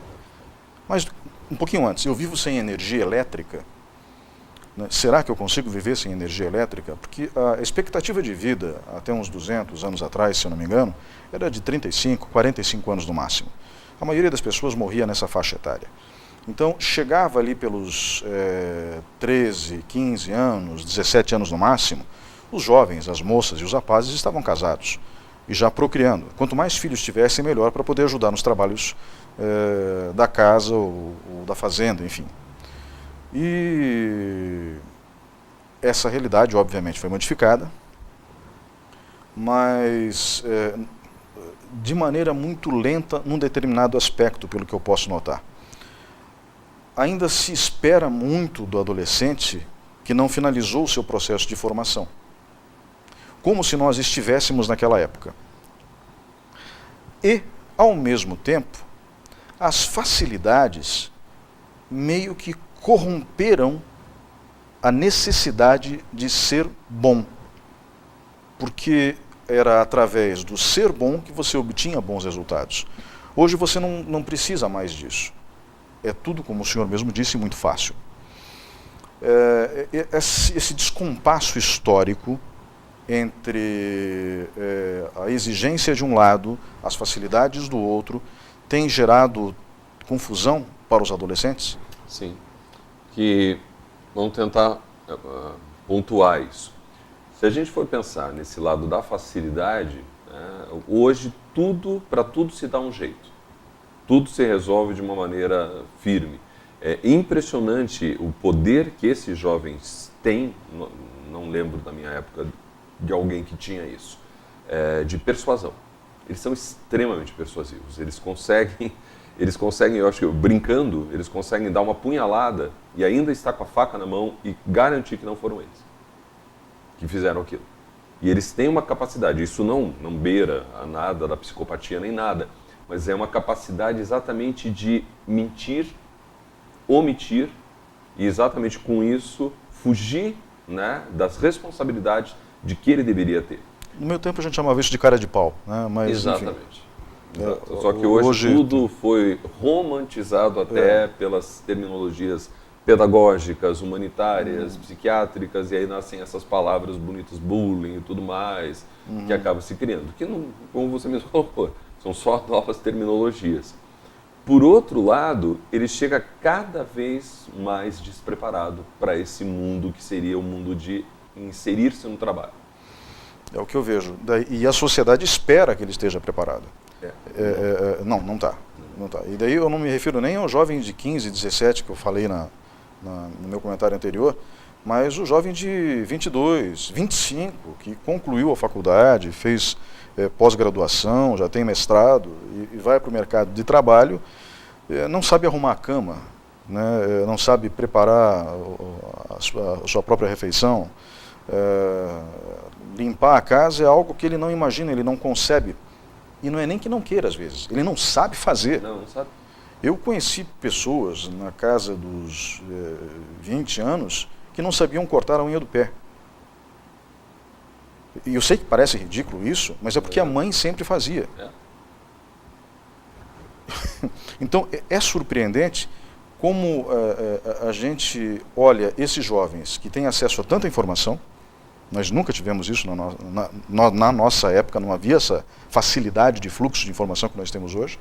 Mas um pouquinho antes, eu vivo sem energia elétrica? Será que eu consigo viver sem energia elétrica? Porque a expectativa de vida, até uns 200 anos atrás, se eu não me engano, era de 35, 45 anos no máximo. A maioria das pessoas morria nessa faixa etária. Então, chegava ali pelos 13, 15 anos, 17 anos no máximo, os jovens, as moças e os rapazes estavam casados e já procriando. Quanto mais filhos tivessem, melhor para poder ajudar nos trabalhos da casa ou da fazenda, enfim. E essa realidade, obviamente, foi modificada, mas de maneira muito lenta num determinado aspecto, pelo que eu posso notar. Ainda se espera muito do adolescente que não finalizou o seu processo de formação, como se nós estivéssemos naquela época. E, ao mesmo tempo, as facilidades meio que corromperam a necessidade de ser bom, porque era através do ser bom que você obtinha bons resultados. Hoje você não precisa mais disso. É tudo, como o senhor mesmo disse, muito fácil. Esse descompasso histórico entre a exigência de um lado, as facilidades do outro, tem gerado confusão para os adolescentes? Sim. Vamos tentar pontuar isso. Se a gente for pensar nesse lado da facilidade, hoje para tudo se dá um jeito. Tudo se resolve de uma maneira firme. É impressionante o poder que esses jovens têm, não lembro da minha época de alguém que tinha isso, de persuasão. Eles são extremamente persuasivos. Eles conseguem, eu acho que brincando, eles conseguem dar uma punhalada e ainda estar com a faca na mão e garantir que não foram eles que fizeram aquilo. E eles têm uma capacidade, isso não beira a nada da psicopatia nem nada, mas é uma capacidade exatamente de mentir, omitir e exatamente com isso fugir, né, das responsabilidades de que ele deveria ter. No meu tempo a gente chamava isso de cara de pau, né? Mas, exatamente. Só que hoje tudo foi romantizado até pelas terminologias pedagógicas, humanitárias, psiquiátricas, e aí nascem essas palavras bonitas, bullying e tudo mais, que acaba se criando. Que, não, como você mesmo falou, são só novas terminologias. Por outro lado, ele chega cada vez mais despreparado para esse mundo que seria o mundo de inserir-se no trabalho. É o que eu vejo. E a sociedade espera que ele esteja preparado. Não está. Não tá. E daí eu não me refiro nem ao jovem de 15, 17, que eu falei no meu comentário anterior, mas o jovem de 22, 25, que concluiu a faculdade, fez pós-graduação, já tem mestrado e vai para o mercado de trabalho, não sabe arrumar a cama, né, não sabe preparar a sua própria refeição, limpar a casa é algo que ele não imagina, ele não concebe. E não é nem que não queira, às vezes, ele não sabe fazer. Não sabe. Eu conheci pessoas na casa dos 20 anos que não sabiam cortar a unha do pé. E eu sei que parece ridículo isso, mas é porque a mãe sempre fazia. Então, é surpreendente como a gente olha esses jovens que têm acesso a tanta informação. Nós nunca tivemos isso na nossa época, não havia essa facilidade de fluxo de informação que nós temos hoje.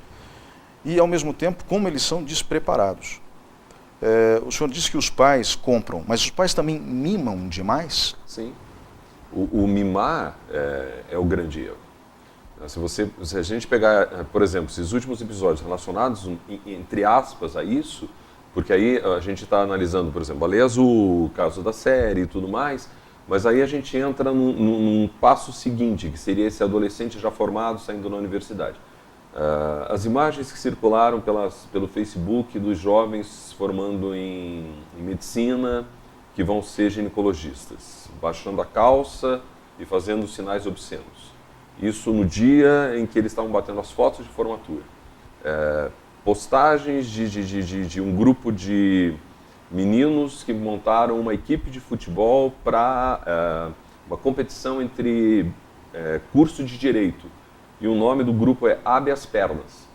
E, ao mesmo tempo, como eles são despreparados. O senhor disse que os pais compram, mas os pais também mimam demais? Sim. O mimar é o grande erro. Se a gente pegar, por exemplo, esses últimos episódios relacionados, entre aspas, a isso, porque aí a gente está analisando, por exemplo, a Lei Azul, o caso da série e tudo mais, mas aí a gente entra num passo seguinte, que seria esse adolescente já formado saindo da universidade. As imagens que circularam pelo Facebook dos jovens formando em medicina, que vão ser ginecologistas, baixando a calça e fazendo sinais obscenos. Isso no dia em que eles estavam batendo as fotos de formatura. Postagens de um grupo de meninos que montaram uma equipe de futebol para uma competição entre curso de direito. E o nome do grupo é Abre as Pernas.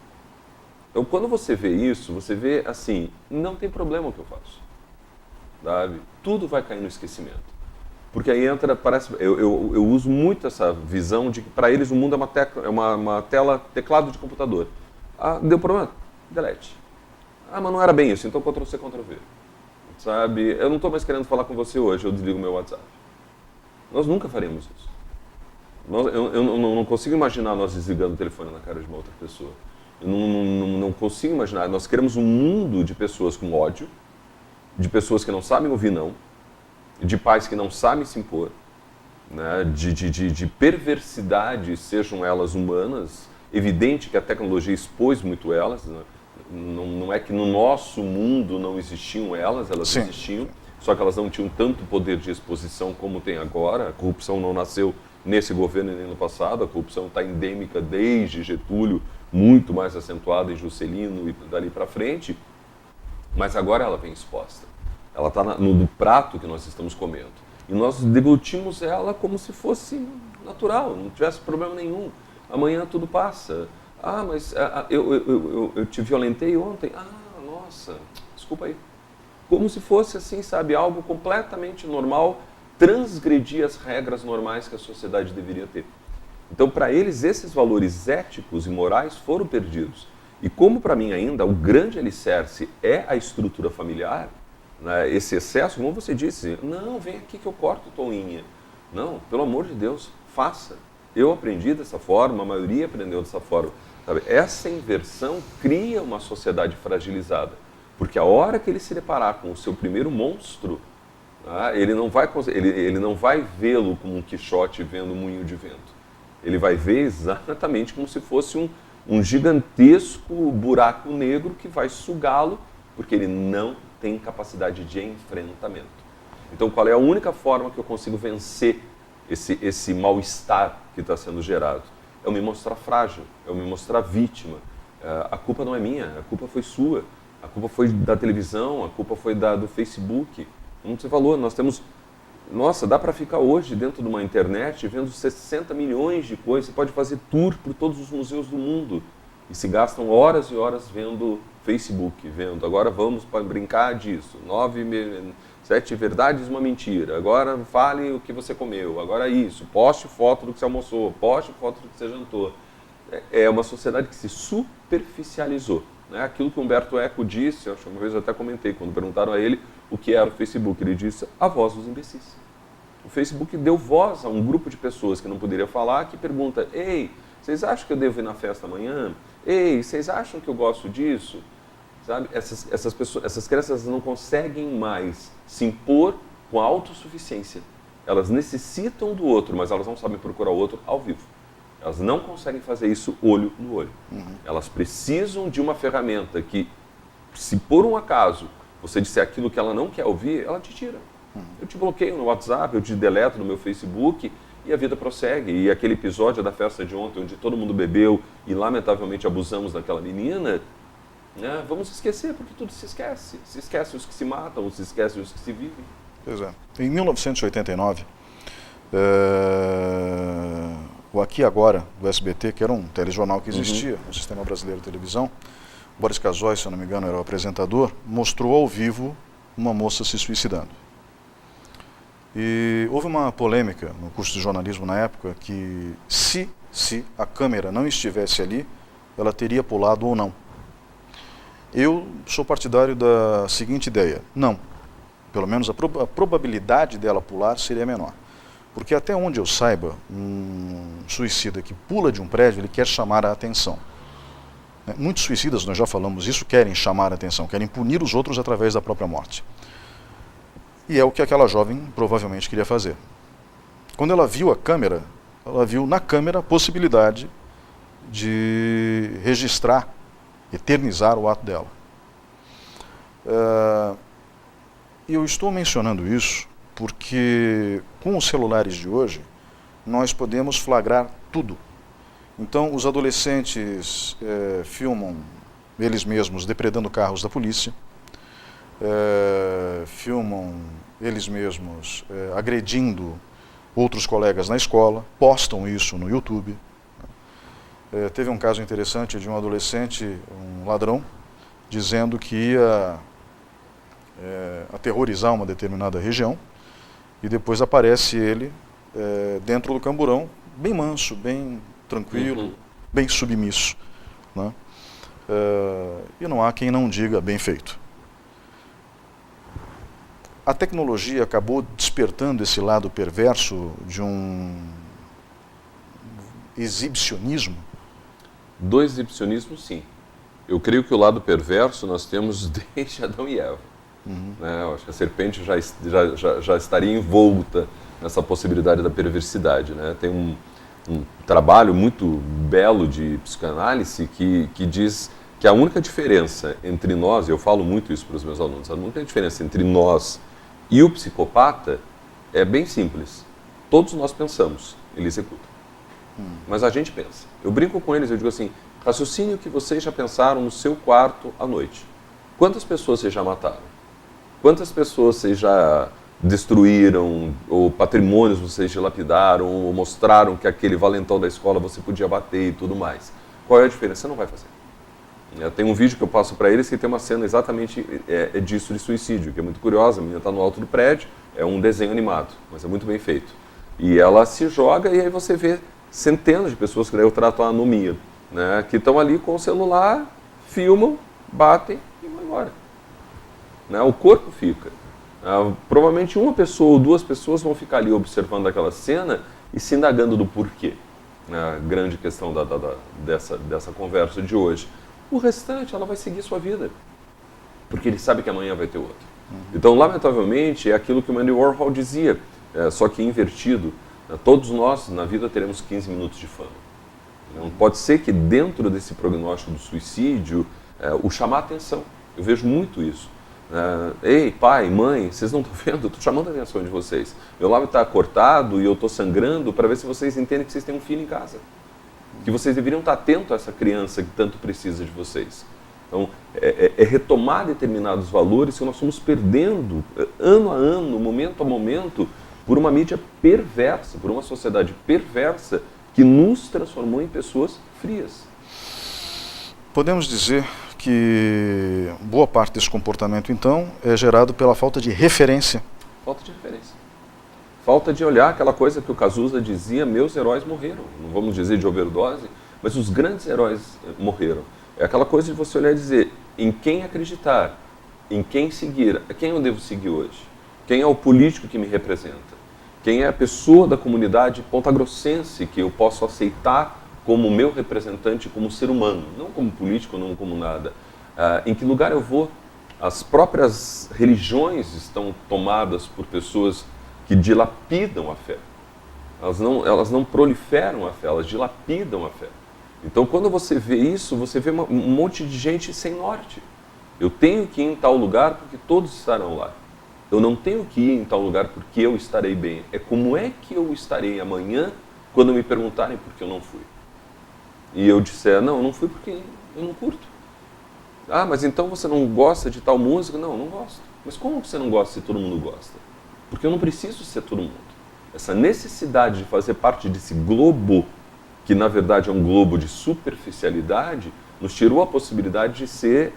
Então, quando você vê isso, você vê assim, não tem problema o que eu faço. Sabe? Tudo vai cair no esquecimento. Porque aí entra, eu uso muito essa visão de que para eles o mundo é uma tela, teclado de computador. Deu problema? Delete. Mas não era bem isso, então Ctrl+C, Ctrl+V. Sabe? Eu não estou mais querendo falar com você hoje, eu desligo meu WhatsApp. Nós nunca faremos isso. Eu não consigo imaginar nós desligando o telefone na cara de uma outra pessoa. Eu não consigo imaginar. Nós queremos um mundo de pessoas com ódio, de pessoas que não sabem ouvir não, de pais que não sabem se impor, né? de perversidade, sejam elas humanas. Evidente que a tecnologia expôs muito elas, né? Não é que no nosso mundo não existiam elas Sim. existiam, só que elas não tinham tanto poder de exposição como tem agora. A corrupção não nasceu nesse governo e nem no passado, a corrupção está endêmica desde Getúlio, muito mais acentuada em Juscelino e dali para frente, mas agora ela vem exposta. Ela está no prato que nós estamos comendo. E nós deglutimos ela como se fosse natural, não tivesse problema nenhum. Amanhã tudo passa. Mas eu te violentei ontem. Nossa, desculpa aí. Como se fosse assim, sabe, algo completamente normal, transgredir as regras normais que a sociedade deveria ter. Então, para eles, esses valores éticos e morais foram perdidos. E como para mim ainda o grande alicerce é a estrutura familiar, né, esse excesso, como você disse, não, vem aqui que eu corto tua unha. Não, pelo amor de Deus, faça. Eu aprendi dessa forma, a maioria aprendeu dessa forma. Sabe? Essa inversão cria uma sociedade fragilizada. Porque a hora que ele se deparar com o seu primeiro monstro, ele não vai vê-lo como um Quixote vendo um moinho de vento. Ele vai ver exatamente como se fosse um gigantesco buraco negro que vai sugá-lo, porque ele não tem capacidade de enfrentamento. Então, qual é a única forma que eu consigo vencer esse mal-estar que está sendo gerado? É eu me mostrar frágil, é eu me mostrar vítima. A culpa não é minha, a culpa foi sua. A culpa foi da televisão, a culpa foi do Facebook. Como você falou, nós temos... Nossa, dá para ficar hoje dentro de uma internet vendo 60 milhões de coisas. Você pode fazer tour por todos os museus do mundo. E se gastam horas e horas vendo Facebook, vendo. Agora vamos para brincar disso. 7 verdades e uma mentira. Agora fale o que você comeu. Agora isso. Poste foto do que você almoçou. Poste foto do que você jantou. É uma sociedade que se superficializou. né? Aquilo que Humberto Eco disse, acho que uma vez eu até comentei, quando perguntaram a ele o que era o Facebook, ele disse: a voz dos imbecis. O Facebook deu voz a um grupo de pessoas que não poderia falar, que pergunta: ei, vocês acham que eu devo ir na festa amanhã? Ei, vocês acham que eu gosto disso? Sabe? Essas crianças não conseguem mais se impor com a autossuficiência. Elas necessitam do outro, mas elas não sabem procurar o outro ao vivo. Elas não conseguem fazer isso olho no olho. Elas precisam de uma ferramenta que, se por um acaso você disser aquilo que ela não quer ouvir, ela te tira. Eu te bloqueio no WhatsApp, eu te deleto no meu Facebook e a vida prossegue. E aquele episódio da festa de ontem, onde todo mundo bebeu e lamentavelmente abusamos daquela menina, né, vamos esquecer, porque tudo se esquece. Se esquece os que se matam, se esquece os que se vivem. Pois é. Em 1989, o Aqui Agora, do SBT, que era um telejornal que existia no Sistema Brasileiro de Televisão, Boris Casoy, se eu não me engano, era o apresentador, mostrou ao vivo uma moça se suicidando. E houve uma polêmica no curso de jornalismo na época que se a câmera não estivesse ali, ela teria pulado ou não. Eu sou partidário da seguinte ideia: não. Pelo menos a probabilidade dela pular seria menor. Porque até onde eu saiba, um suicida que pula de um prédio, ele quer chamar a atenção. Muitos suicidas, nós já falamos isso, querem chamar a atenção, querem punir os outros através da própria morte. E é o que aquela jovem provavelmente queria fazer. Quando ela viu a câmera, ela viu na câmera a possibilidade de registrar, eternizar o ato dela. E eu estou mencionando isso porque com os celulares de hoje nós podemos flagrar tudo. Então os adolescentes filmam eles mesmos depredando carros da polícia, filmam eles mesmos agredindo outros colegas na escola, postam isso no YouTube. Teve um caso interessante de um adolescente, um ladrão, dizendo que ia aterrorizar uma determinada região, e depois aparece ele dentro do camburão, bem manso, bem tranquilo, bem submisso, né? E não há quem não diga bem feito. A tecnologia acabou despertando esse lado perverso de um exibicionismo? Do exibicionismo, sim. Eu creio que o lado perverso nós temos desde Adão e Eva. Né? Eu acho que a serpente já estaria envolta nessa possibilidade da perversidade. Né? Tem um trabalho muito belo de psicanálise que diz que a única diferença entre nós, e eu falo muito isso para os meus alunos, a única diferença entre nós e o psicopata é bem simples. Todos nós pensamos, ele executa. Mas a gente pensa. Eu brinco com eles, eu digo assim: raciocine o que vocês já pensaram no seu quarto à noite. Quantas pessoas vocês já mataram? Quantas pessoas vocês já destruíram, ou patrimônios vocês dilapidaram, ou mostraram que aquele valentão da escola você podia bater e tudo mais? Qual é a diferença? Você não vai fazer. Tem um vídeo que eu passo para eles que tem uma cena exatamente disso, de suicídio, que é muito curiosa. A menina está no alto do prédio, é um desenho animado, mas é muito bem feito. E ela se joga e aí você vê centenas de pessoas que daí eu trato a anomia, né, que estão ali com o celular, filmam, batem e vão embora. Né, o corpo fica. Provavelmente uma pessoa ou duas pessoas vão ficar ali observando aquela cena e se indagando do porquê. A grande questão dessa conversa de hoje. O restante, ela vai seguir sua vida, porque ele sabe que amanhã vai ter outro. Então, lamentavelmente, é aquilo que o Andy Warhol dizia, só que invertido. Todos nós, na vida, teremos 15 minutos de fama. Não pode ser que dentro desse prognóstico do suicídio, o chamar a atenção. Eu vejo muito isso. Ei, pai, mãe, vocês não estão vendo? Eu estou chamando a atenção de vocês. Meu lábio está cortado e eu estou sangrando para ver se vocês entendem que vocês têm um filho em casa. Que vocês deveriam estar atentos a essa criança que tanto precisa de vocês. Então, é retomar determinados valores que nós estamos perdendo ano a ano, momento a momento, por uma mídia perversa, por uma sociedade perversa que nos transformou em pessoas frias. Podemos dizer que boa parte desse comportamento, então, é gerado pela falta de referência. Falta de referência. Falta de olhar aquela coisa que o Cazuza dizia: meus heróis morreram. Não vamos dizer de overdose, mas os grandes heróis morreram. É aquela coisa de você olhar e dizer, em quem acreditar, em quem seguir, a quem eu devo seguir hoje? Quem é o político que me representa? Quem é a pessoa da comunidade pontagrossense que eu posso aceitar como meu representante, como ser humano, não como político, não como nada? Em que lugar eu vou? As próprias religiões estão tomadas por pessoas que dilapidam a fé. Elas não proliferam a fé, elas dilapidam a fé. Então, quando você vê isso, você vê um monte de gente sem norte. Eu tenho que ir em tal lugar porque todos estarão lá. Eu não tenho que ir em tal lugar porque eu estarei bem. É como é que eu estarei amanhã quando me perguntarem por que eu não fui. E eu disser, não, eu não fui porque eu não curto. Ah, mas então você não gosta de tal música? Não, eu não gosto. Mas como você não gosta se todo mundo gosta? Porque eu não preciso ser todo mundo. Essa necessidade de fazer parte desse globo, que na verdade é um globo de superficialidade, nos tirou a possibilidade de ser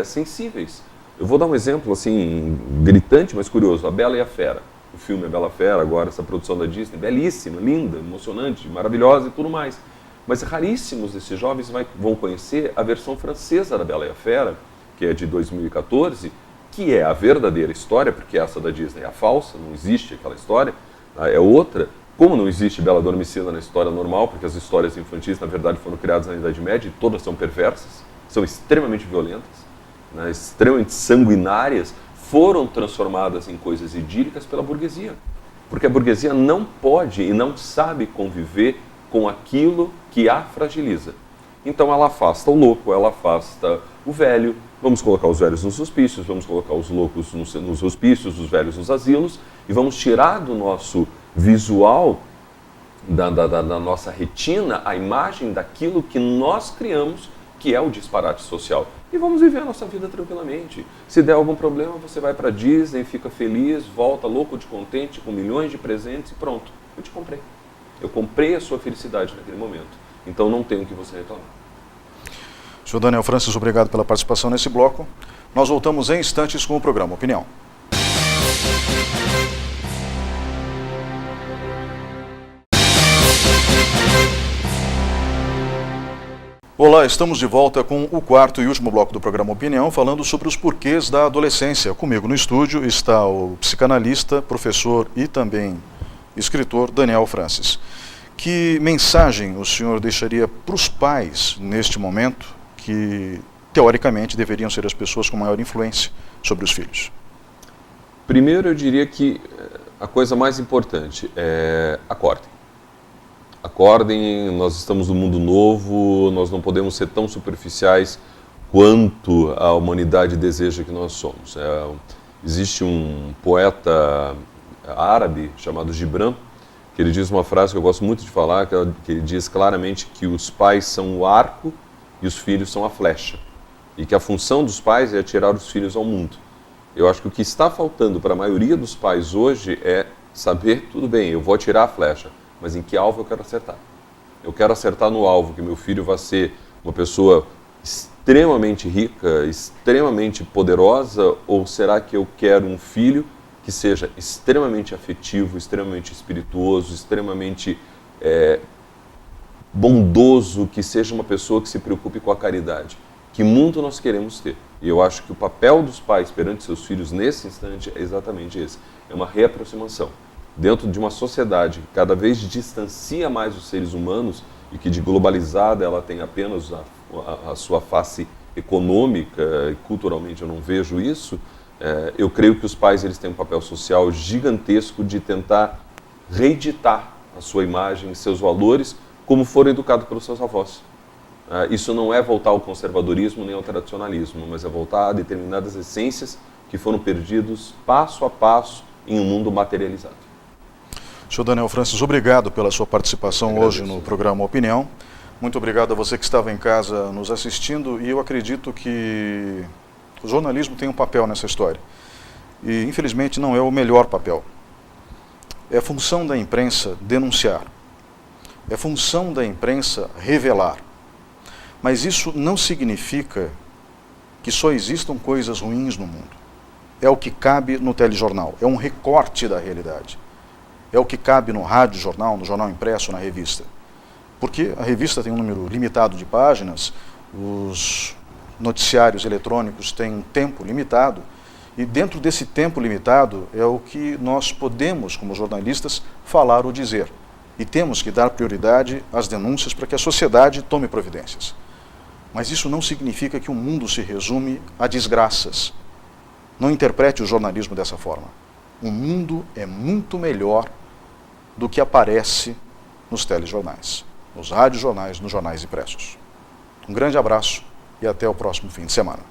sensíveis. Eu vou dar um exemplo assim, gritante, mas curioso. A Bela e a Fera. O filme A Bela Fera, agora essa produção da Disney, belíssima, linda, emocionante, maravilhosa e tudo mais. Mas raríssimos desses jovens vão conhecer a versão francesa da Bela e a Fera, que é de 2014, que é a verdadeira história, porque essa da Disney é a falsa, não existe aquela história, é outra. Como não existe Bela Adormecida na história normal, porque as histórias infantis, na verdade, foram criadas na Idade Média e todas são perversas, são extremamente violentas, né, extremamente sanguinárias, foram transformadas em coisas idílicas pela burguesia. Porque a burguesia não pode e não sabe conviver com aquilo que a fragiliza. Então ela afasta o louco, ela afasta o velho, vamos colocar os velhos nos hospícios, vamos colocar os loucos nos hospícios, os velhos nos asilos, e vamos tirar do nosso visual, da nossa retina, a imagem daquilo que nós criamos, que é o disparate social. E vamos viver a nossa vida tranquilamente. Se der algum problema, você vai para a Disney, fica feliz, volta louco de contente, com milhões de presentes e pronto. Eu te comprei. Eu comprei a sua felicidade naquele momento. Então não tenho o que você reclamar. Senhor Daniel Francis, obrigado pela participação nesse bloco. Nós voltamos em instantes com o programa Opinião. Olá, estamos de volta com o quarto e último bloco do programa Opinião, falando sobre os porquês da adolescência. Comigo no estúdio está o psicanalista, professor e também escritor Daniel Francis. Que mensagem o senhor deixaria para os pais neste momento, que teoricamente deveriam ser as pessoas com maior influência sobre os filhos? Primeiro, eu diria que a coisa mais importante é acordem. Acordem, nós estamos num mundo novo, nós não podemos ser tão superficiais quanto a humanidade deseja que nós somos. Existe um poeta árabe chamado Gibran, que ele diz uma frase que eu gosto muito de falar, que ele diz claramente que os pais são o arco e os filhos são a flecha. E que a função dos pais é atirar os filhos ao mundo. Eu acho que o que está faltando para a maioria dos pais hoje é saber, tudo bem, eu vou atirar a flecha, mas em que alvo eu quero acertar? Eu quero acertar no alvo, que meu filho vai ser uma pessoa extremamente rica, extremamente poderosa, ou será que eu quero um filho que seja extremamente afetivo, extremamente espirituoso, extremamente bondoso, que seja uma pessoa que se preocupe com a caridade? Que mundo nós queremos ter? E eu acho que o papel dos pais perante seus filhos nesse instante é exatamente esse. É uma reaproximação. Dentro de uma sociedade que cada vez distancia mais os seres humanos e que de globalizada ela tem apenas a sua face econômica e culturalmente eu não vejo isso, eu creio que os pais eles têm um papel social gigantesco de tentar reeditar a sua imagem, seus valores, como foram educados pelos seus avós. Isso não é voltar ao conservadorismo nem ao tradicionalismo, mas é voltar a determinadas essências que foram perdidos passo a passo em um mundo materializado. Senhor Daniel Francis, obrigado pela sua participação hoje no programa Opinião. Muito obrigado a você que estava em casa nos assistindo, e eu acredito que o jornalismo tem um papel nessa história. E, infelizmente, não é o melhor papel. É função da imprensa denunciar. É função da imprensa revelar. Mas isso não significa que só existam coisas ruins no mundo. É o que cabe no telejornal, é um recorte da realidade. É o que cabe no rádio jornal, no jornal impresso, na revista. Porque a revista tem um número limitado de páginas, Os noticiários eletrônicos têm um tempo limitado e dentro desse tempo limitado é o que nós podemos, como jornalistas, falar ou dizer. E temos que dar prioridade às denúncias para que a sociedade tome providências. Mas isso não significa que o mundo se resume a desgraças. Não interprete o jornalismo dessa forma. O mundo é muito melhor do que aparece nos telejornais, nos radiojornais, nos jornais impressos. Um grande abraço e até o próximo fim de semana.